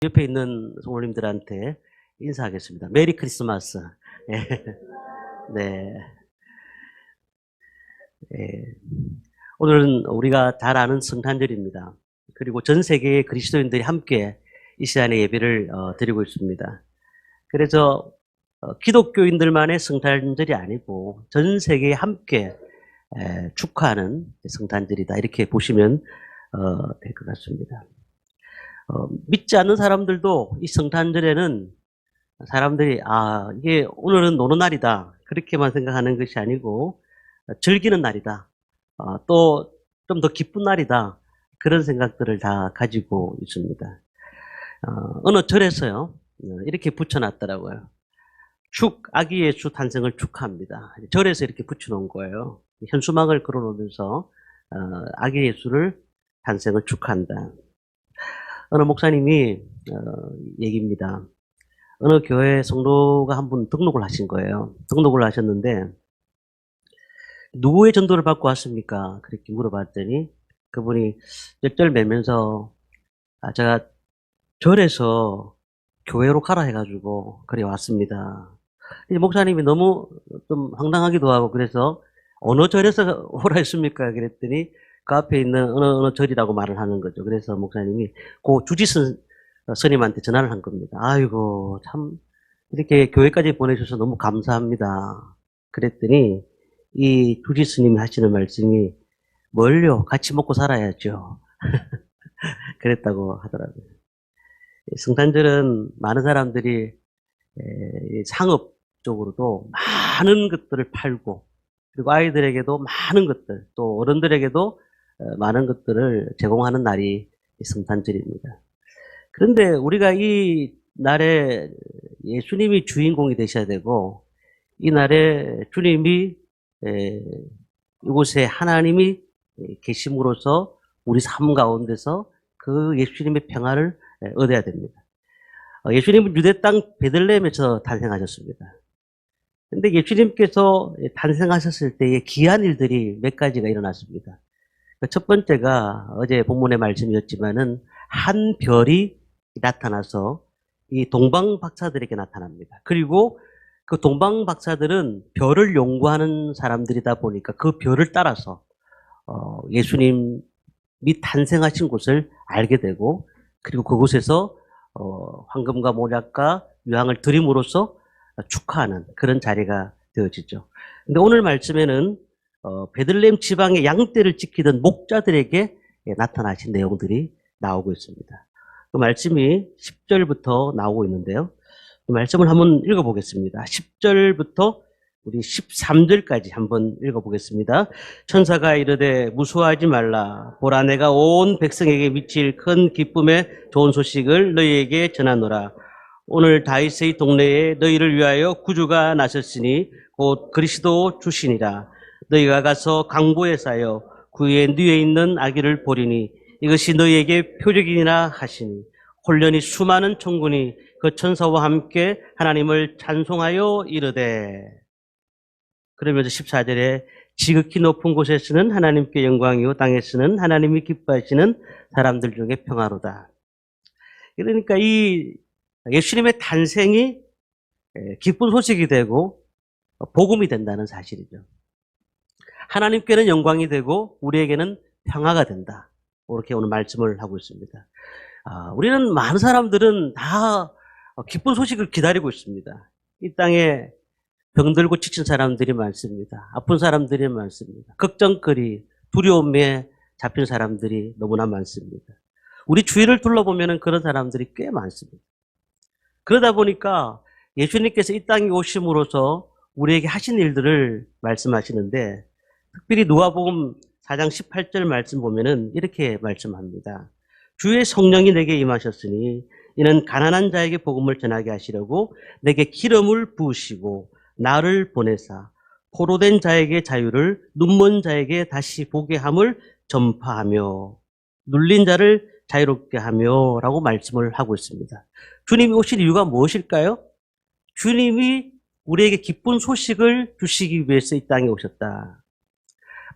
옆에 있는 성도님들한테 인사하겠습니다. 메리 크리스마스. 예. 네. 예. 오늘은 우리가 잘 아는 성탄절입니다. 그리고 전 세계의 그리스도인들이 함께 이 시간에 예배를 드리고 있습니다. 그래서 기독교인들만의 성탄절이 아니고 전 세계에 함께 축하하는 성탄절이다. 이렇게 보시면 될 것 같습니다. 믿지 않는 사람들도 이 성탄절에는 사람들이 이게 오늘은 노는 날이다 그렇게만 생각하는 것이 아니고 즐기는 날이다, 또 좀 더 기쁜 날이다, 그런 생각들을 다 가지고 있습니다. 어느 절에서요 이렇게 붙여놨더라고요. 아기 예수 탄생을 축하합니다. 절에서 이렇게 붙여놓은 거예요. 현수막을 걸어놓으면서 아기 예수를 탄생을 축하한다. 어느 목사님이 얘기입니다. 어느 교회 성도가 한 분 등록을 하신 거예요. 등록을 하셨는데 누구의 전도를 받고 왔습니까? 그렇게 물어봤더니 그분이 쩔쩔 매면서 제가 절에서 교회로 가라 해가지고 그래 왔습니다. 목사님이 너무 좀 황당하기도 하고 그래서 어느 절에서 오라 했습니까? 그랬더니 그 앞에 있는 어느 절이라고 말을 하는 거죠. 그래서 목사님이 그 주지선 스님한테 전화를 한 겁니다. 아이고 참 이렇게 교회까지 보내주셔서 너무 감사합니다. 그랬더니 이 주지 스님이 하시는 말씀이 뭘요? 같이 먹고 살아야죠. 그랬다고 하더라고요. 성탄절은 많은 사람들이 상업적으로도 많은 것들을 팔고 그리고 아이들에게도 많은 것들, 또 어른들에게도 많은 것들을 제공하는 날이 성탄절입니다. 그런데 우리가 이 날에 예수님이 주인공이 되셔야 되고 이 날에 주님이 이곳에 하나님이 계심으로써 우리 삶 가운데서 그 예수님의 평화를 얻어야 됩니다. 예수님은 유대 땅 베들레헴에서 탄생하셨습니다. 그런데 예수님께서 탄생하셨을 때의 귀한 일들이 몇 가지가 일어났습니다. 첫 번째가 어제 본문의 말씀이었지만은 한 별이 나타나서 이 동방 박사들에게 나타납니다. 그리고 그 동방 박사들은 별을 연구하는 사람들이다 보니까 그 별을 따라서 예수님이 탄생하신 곳을 알게 되고 그리고 그곳에서 황금과 모략과 유향을 드림으로써 축하하는 그런 자리가 되어지죠. 근데 오늘 말씀에는 베들레헴 지방의 양떼를 지키던 목자들에게 나타나신 내용들이 나오고 있습니다. 그 말씀이 10절부터 나오고 있는데요. 그 말씀을 한번 읽어보겠습니다. 10절부터 우리 13절까지 한번 읽어보겠습니다. 천사가 이르되 무수하지 말라. 보라 내가 온 백성에게 미칠 큰 기쁨의 좋은 소식을 너희에게 전하노라. 오늘 다윗의 동네에 너희를 위하여 구주가 나섰으니 곧 그리스도 주시니라. 너희가 가서 강보에 쌓여 그의 뉘에 있는 아기를 보리니 이것이 너희에게 표적이니라 하시니 홀련히 수많은 천군이 그 천사와 함께 하나님을 찬송하여 이르되. 그러면서 14절에 지극히 높은 곳에서는 하나님께 영광이요 땅에서는 하나님이 기뻐하시는 사람들 중에 평화로다. 그러니까 이 예수님의 탄생이 기쁜 소식이 되고 복음이 된다는 사실이죠. 하나님께는 영광이 되고 우리에게는 평화가 된다. 이렇게 오늘 말씀을 하고 있습니다. 우리는 많은 사람들은 다 기쁜 소식을 기다리고 있습니다. 이 땅에 병들고 지친 사람들이 많습니다. 아픈 사람들이 많습니다. 걱정거리, 두려움에 잡힌 사람들이 너무나 많습니다. 우리 주위를 둘러보면 그런 사람들이 꽤 많습니다. 그러다 보니까 예수님께서 이 땅에 오심으로써 우리에게 하신 일들을 말씀하시는데 특별히 누가복음 4장 18절 말씀 보면은 이렇게 말씀합니다. 주의 성령이 내게 임하셨으니 이는 가난한 자에게 복음을 전하게 하시려고 내게 기름을 부으시고 나를 보내사 포로된 자에게 자유를 눈먼 자에게 다시 보게 함을 전파하며 눌린 자를 자유롭게 하며 라고 말씀을 하고 있습니다. 주님이 오실 이유가 무엇일까요? 주님이 우리에게 기쁜 소식을 주시기 위해서 이 땅에 오셨다.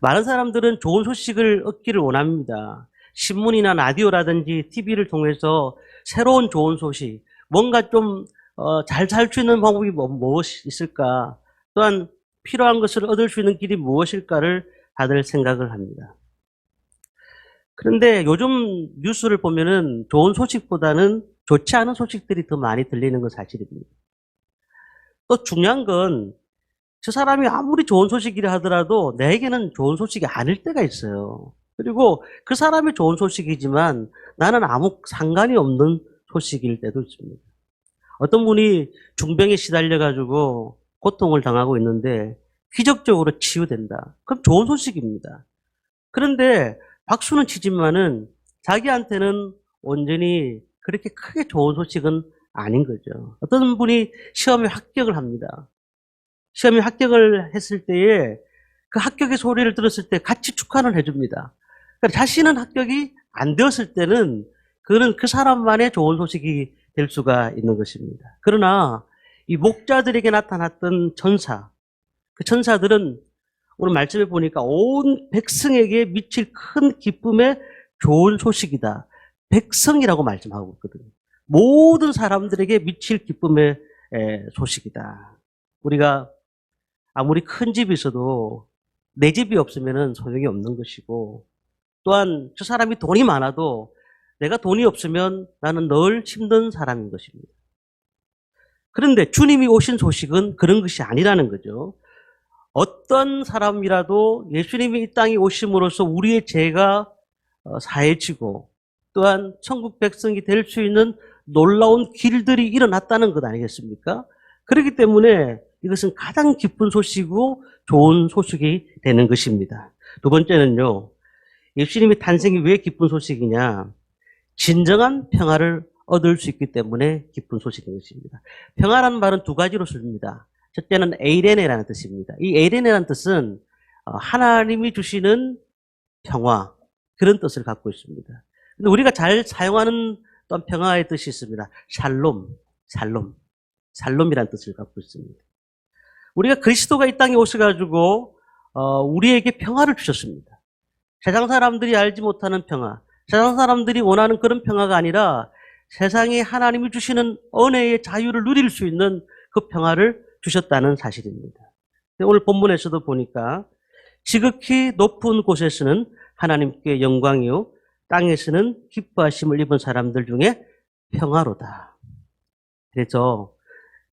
많은 사람들은 좋은 소식을 얻기를 원합니다. 신문이나 라디오라든지 TV를 통해서 새로운 좋은 소식, 뭔가 좀 잘 살 수 있는 방법이 무엇이 있을까? 또한 필요한 것을 얻을 수 있는 길이 무엇일까를 다들 생각을 합니다. 그런데 요즘 뉴스를 보면은 좋은 소식보다는 좋지 않은 소식들이 더 많이 들리는 건 사실입니다. 또 중요한 건 저 사람이 아무리 좋은 소식이라 하더라도 내게는 좋은 소식이 아닐 때가 있어요. 그리고 그 사람이 좋은 소식이지만 나는 아무 상관이 없는 소식일 때도 있습니다. 어떤 분이 중병에 시달려가지고 고통을 당하고 있는데 기적적으로 치유된다. 그럼 좋은 소식입니다. 그런데 박수는 치지만은 자기한테는 온전히 그렇게 크게 좋은 소식은 아닌 거죠. 어떤 분이 시험에 합격을 합니다. 시험에 합격을 했을 때에 그 합격의 소리를 들었을 때 같이 축하를 해줍니다. 그러니까 자신은 합격이 안 되었을 때는 그는 그 사람만의 좋은 소식이 될 수가 있는 것입니다. 그러나 이 목자들에게 나타났던 천사, 그 천사들은 오늘 말씀해 보니까 온 백성에게 미칠 큰 기쁨의 좋은 소식이다. 백성이라고 말씀하고 있거든요. 모든 사람들에게 미칠 기쁨의 소식이다. 우리가 아무리 큰 집이 있어도 내 집이 없으면 소용이 없는 것이고, 또한 저 사람이 돈이 많아도 내가 돈이 없으면 나는 늘 힘든 사람인 것입니다. 그런데 주님이 오신 소식은 그런 것이 아니라는 거죠. 어떤 사람이라도 예수님이 이 땅에 오심으로써 우리의 죄가 사해지고 또한 천국 백성이 될 수 있는 놀라운 길들이 일어났다는 것 아니겠습니까? 그렇기 때문에 이것은 가장 기쁜 소식이고 좋은 소식이 되는 것입니다. 두 번째는요, 예수님의 탄생이 왜 기쁜 소식이냐? 진정한 평화를 얻을 수 있기 때문에 기쁜 소식인 것입니다. 평화라는 말은 두 가지로 씁니다. 첫째는 에이레네라는 뜻입니다. 이 에이레네라는 뜻은 하나님이 주시는 평화, 그런 뜻을 갖고 있습니다. 근데 우리가 잘 사용하는 또한 평화의 뜻이 있습니다. 샬롬이라는 뜻을 갖고 있습니다. 우리가 그리스도가 이 땅에 오셔가지고 우리에게 평화를 주셨습니다. 세상 사람들이 알지 못하는 평화, 세상 사람들이 원하는 그런 평화가 아니라 세상에 하나님이 주시는 은혜의 자유를 누릴 수 있는 그 평화를 주셨다는 사실입니다. 오늘 본문에서도 보니까 지극히 높은 곳에서는 하나님께 영광이요 땅에서는 기뻐하심을 입은 사람들 중에 평화로다. 그래서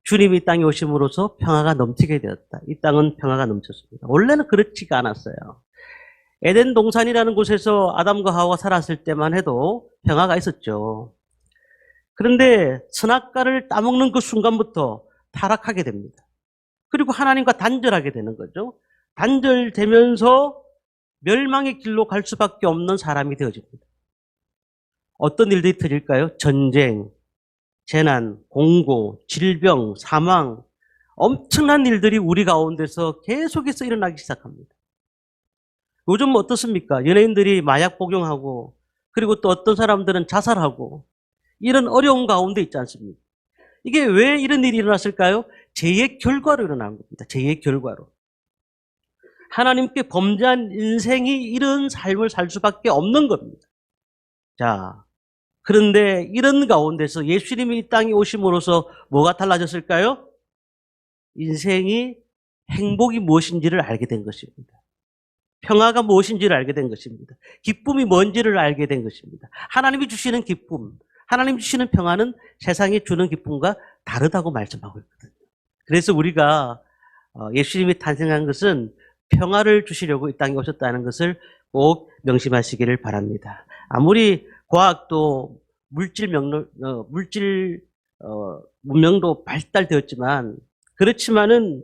주님이 이 땅에 오심으로써 평화가 넘치게 되었다. 이 땅은 평화가 넘쳤습니다. 원래는 그렇지가 않았어요. 에덴 동산이라는 곳에서 아담과 하와가 살았을 때만 해도 평화가 있었죠. 그런데 선악과를 따먹는 그 순간부터 타락하게 됩니다. 그리고 하나님과 단절하게 되는 거죠. 단절되면서 멸망의 길로 갈 수밖에 없는 사람이 되어집니다. 어떤 일들이 터질까요? 전쟁, 재난, 공고, 질병, 사망, 엄청난 일들이 우리 가운데서 계속해서 일어나기 시작합니다. 요즘 어떻습니까? 연예인들이 마약 복용하고 그리고 또 어떤 사람들은 자살하고 이런 어려운 가운데 있지 않습니까? 이게 왜 이런 일이 일어났을까요? 죄의 결과로 일어난 겁니다. 죄의 결과로. 하나님께 범죄한 인생이 이런 삶을 살 수밖에 없는 겁니다. 자, 그런데 이런 가운데서 예수님이 이 땅에 오심으로써 뭐가 달라졌을까요? 인생이 행복이 무엇인지를 알게 된 것입니다. 평화가 무엇인지를 알게 된 것입니다. 기쁨이 뭔지를 알게 된 것입니다. 하나님이 주시는 기쁨, 하나님이 주시는 평화는 세상이 주는 기쁨과 다르다고 말씀하고 있거든요. 그래서 우리가 예수님이 탄생한 것은 평화를 주시려고 이 땅에 오셨다는 것을 꼭 명심하시기를 바랍니다. 아무리 과학도 문명도 발달되었지만 그렇지만은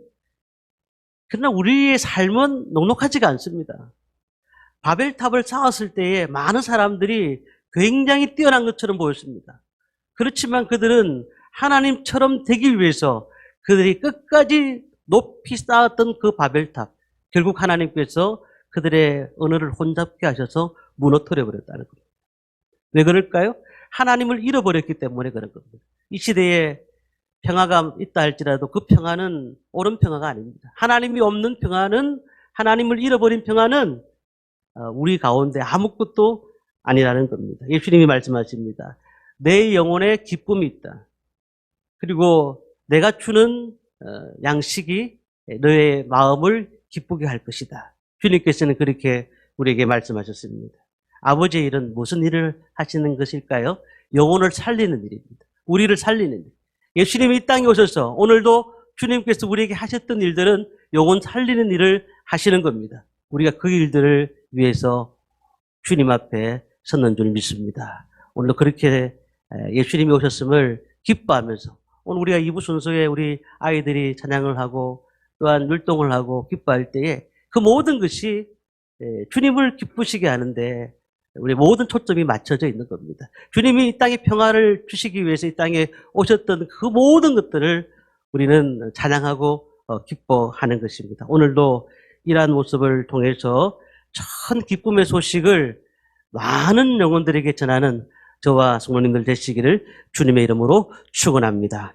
그러나 우리의 삶은 녹록하지가 않습니다. 바벨탑을 쌓았을 때에 많은 사람들이 굉장히 뛰어난 것처럼 보였습니다. 그렇지만 그들은 하나님처럼 되기 위해서 그들이 끝까지 높이 쌓았던 그 바벨탑, 결국 하나님께서 그들의 언어를 혼잡게 하셔서 무너뜨려 버렸다는 겁니다. 왜 그럴까요? 하나님을 잃어버렸기 때문에 그런 겁니다. 이 시대에 평화가 있다 할지라도 그 평화는 옳은 평화가 아닙니다. 하나님이 없는 평화는, 하나님을 잃어버린 평화는 우리 가운데 아무것도 아니라는 겁니다. 예수님이 말씀하십니다. 내 영혼에 기쁨이 있다. 그리고 내가 주는 양식이 너의 마음을 기쁘게 할 것이다. 주님께서는 그렇게 우리에게 말씀하셨습니다. 아버지의 일은 무슨 일을 하시는 것일까요? 영혼을 살리는 일입니다. 우리를 살리는 일. 예수님이 이 땅에 오셔서 오늘도 주님께서 우리에게 하셨던 일들은 영혼 살리는 일을 하시는 겁니다. 우리가 그 일들을 위해서 주님 앞에 섰는 줄 믿습니다. 오늘도 그렇게 예수님이 오셨음을 기뻐하면서 오늘 우리가 2부 순서에 우리 아이들이 찬양을 하고 또한 율동을 하고 기뻐할 때에 그 모든 것이 주님을 기쁘시게 하는데 우리 모든 초점이 맞춰져 있는 겁니다. 주님이 이 땅에 평화를 주시기 위해서 이 땅에 오셨던 그 모든 것들을 우리는 찬양하고 기뻐하는 것입니다. 오늘도 이러한 모습을 통해서 전 기쁨의 소식을 많은 영혼들에게 전하는 저와 성도님들 되시기를 주님의 이름으로 축원합니다.